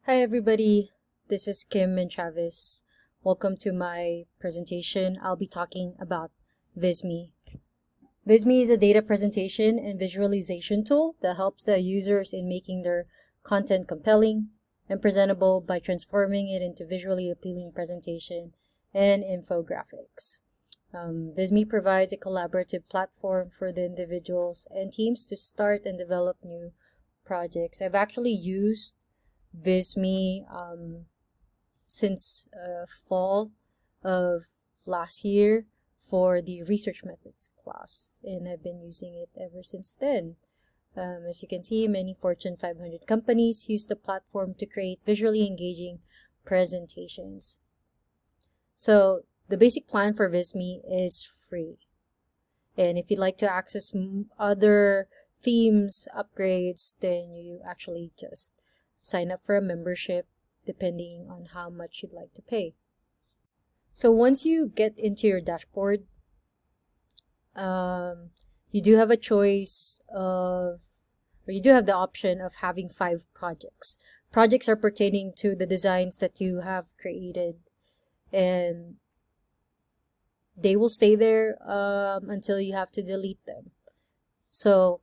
Hi everybody, this is Kim and Travis. Welcome to my presentation. I'll be talking about Visme. Visme is a data presentation and visualization tool that helps the users in making their content compelling and presentable by transforming it into visually appealing presentation and infographics. Visme provides a collaborative platform for the individuals and teams to start and develop new projects. I've actually used Visme since fall of last year for the research methods class, and I've been using it ever since then. As you can see, many Fortune 500 companies use the platform to create visually engaging presentations. So the basic plan for Visme is free, and if you'd like to access other themes, upgrades, then you actually just sign up for a membership depending on how much you'd like to pay. So once you get into your dashboard, you do have a choice of, or you do have the option of having 5 projects. Projects are pertaining to the designs that you have created, and they will stay there until you have to delete them. So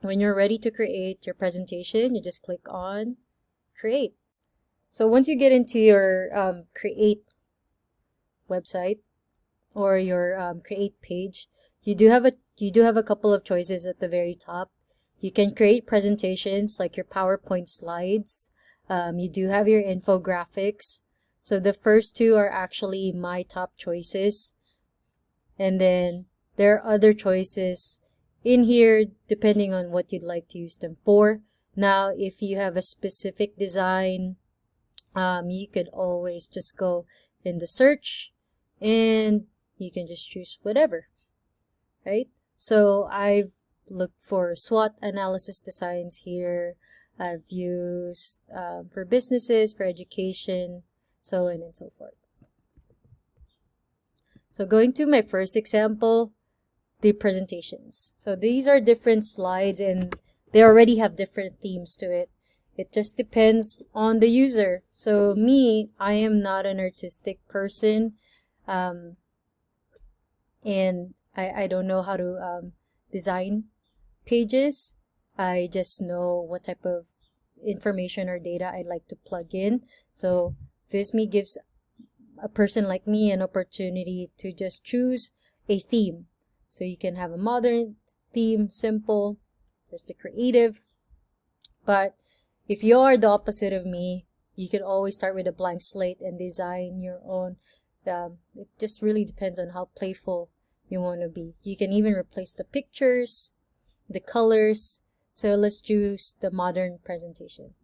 when you're ready to create your presentation, you just click on Create. So once you get into your Create website or your Create page, you do have a couple of choices at the very top. You can create presentations like your PowerPoint slides. You do have your infographics. So the first two are actually my top choices, and then there are other choices in here depending on what you'd like to use them for. Now, if you have a specific design, you could always just go in the search and you can just choose whatever, right? So I've looked for SWOT analysis designs here. I've used for businesses, for education, so on and so forth. So going to my first example, the presentations. So these are different slides and they already have different themes to it. It just depends on the user. So me, I am not an artistic person, and I don't know how to design pages. I just know what type of information or data I'd like to plug in. So Visme gives a person like me an opportunity to just choose a theme. So you can have a modern theme, simple, there's the creative. But if you are the opposite of me, you can always start with a blank slate and design your own. It just really depends on how playful you want to be. You can even replace the pictures, the colors. So let's choose the modern presentation.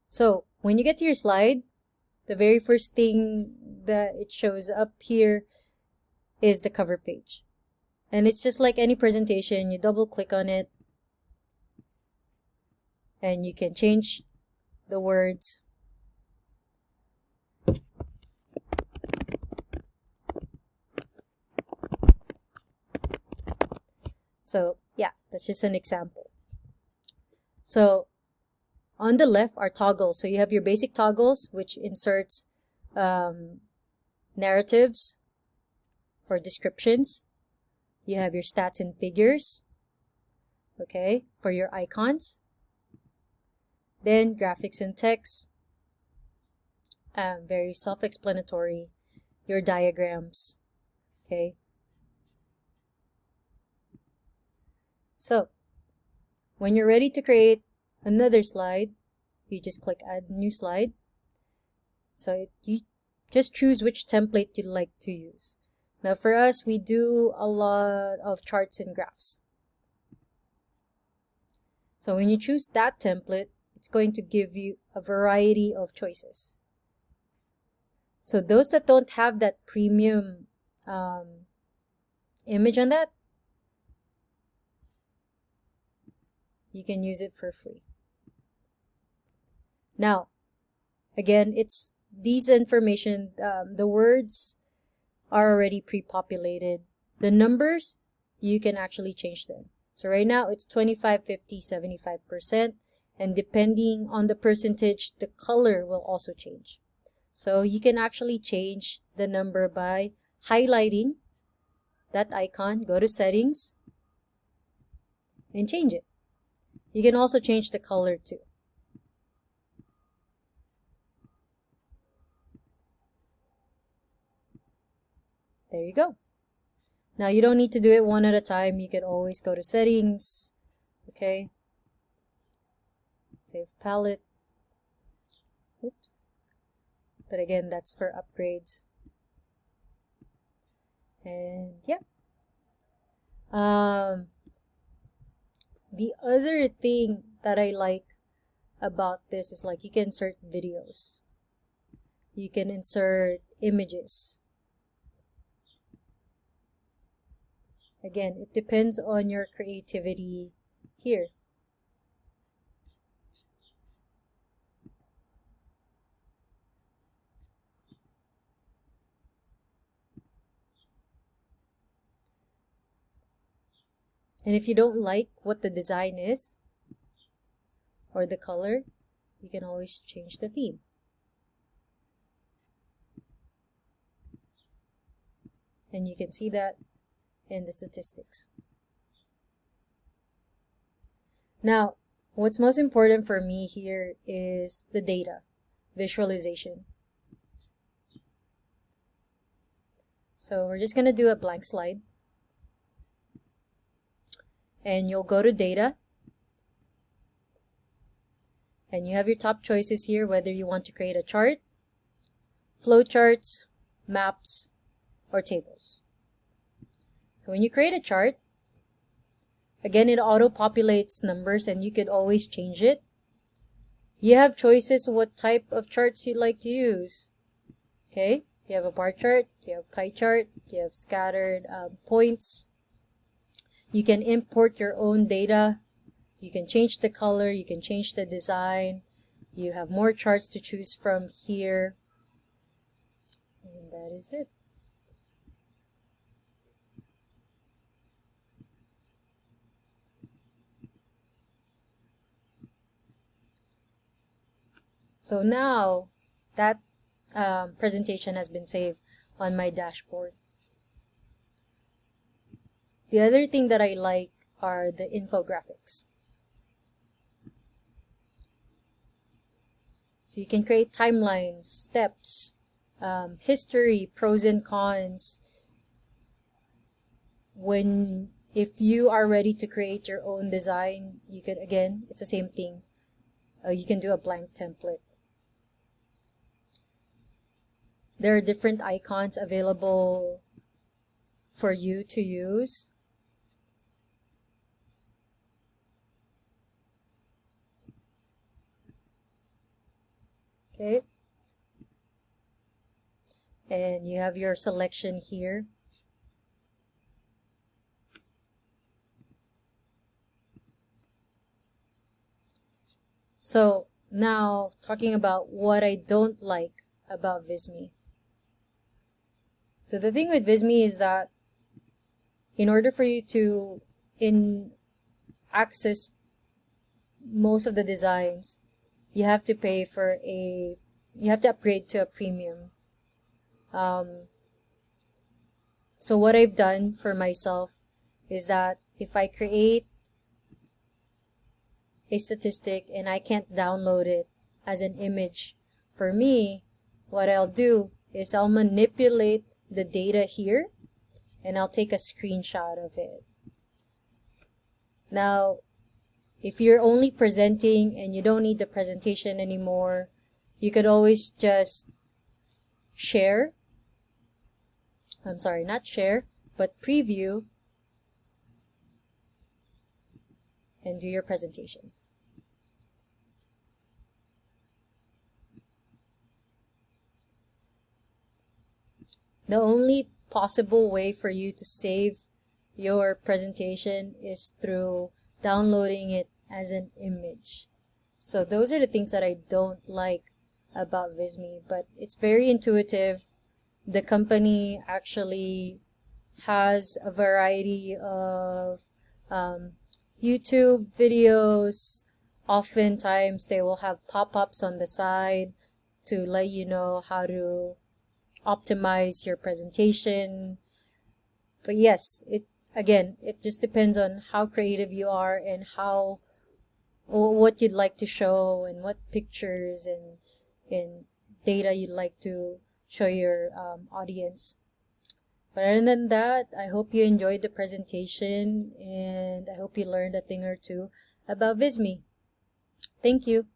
So when you get to your slide, the very first thing that it shows up here is the cover page. And it's just like any presentation, you double click on it and you can change the words. So yeah, that's just an example. So on the left are toggles. So you have your basic toggles, which inserts narratives or descriptions. You have your stats and figures, okay, for your icons. Then graphics and text, very self-explanatory. Your diagrams, okay. So when you're ready to create another slide, you just click Add New Slide. So you just choose which template you'd like to use. Now for us, we do a lot of charts and graphs. So when you choose that template, it's going to give you a variety of choices. So those that don't have that premium image on that, you can use it for free. Now, again, it's these information, the words are already pre-populated. The numbers, you can actually change them. So right now it's 25, 50, 75%. And depending on the percentage, the color will also change. So you can actually change the number by highlighting that icon, go to settings, and change it. You can also change the color too. There you go. Now you don't need to do it one at a time. You can always go to settings, okay? Save palette. Oops. But again, that's for upgrades. And yeah. The other thing that I like about this is like you can insert videos. You can insert images. Again, it depends on your creativity here. And if you don't like what the design is or the color, you can always change the theme. And you can see that in the statistics. Now, what's most important for me here is the data visualization. So we're just going to do a blank slide. And you'll go to data. And you have your top choices here, whether you want to create a chart, flowcharts, maps, or tables. So when you create a chart, again, it auto-populates numbers and you could always change it. You have choices of what type of charts you'd like to use. Okay, you have a bar chart, you have pie chart, you have scattered points. You can import your own data. You can change the color, you can change the design. You have more charts to choose from here. And that is it. So now that presentation has been saved on my dashboard. The other thing that I like are the infographics. So you can create timelines, steps, history, pros and cons. If you are ready to create your own design, you can, again, it's the same thing. You can do a blank template. There are different icons available for you to use. Okay. And you have your selection here. So now talking about what I don't like about Visme. So the thing with Visme is that in order for you to access most of the designs, you have to pay for you have to upgrade to a premium. So what I've done for myself is that if I create a statistic and I can't download it as an image for me, what I'll do is I'll manipulate the data here and I'll take a screenshot of it. Now, if you're only presenting and you don't need the presentation anymore, you could always just share. I'm sorry, not share, but preview and do your presentations. The only possible way for you to save your presentation is through downloading it as an image. So those are the things that I don't like about Visme, but it's very intuitive. The company actually has a variety of YouTube videos, oftentimes they will have pop-ups on the side to let you know how to optimize your presentation. But yes, it just depends on how creative you are and how or what you'd like to show and what pictures and data you'd like to show your audience. But other than that, I hope you enjoyed the presentation and I hope you learned a thing or two about Visme. Thank you.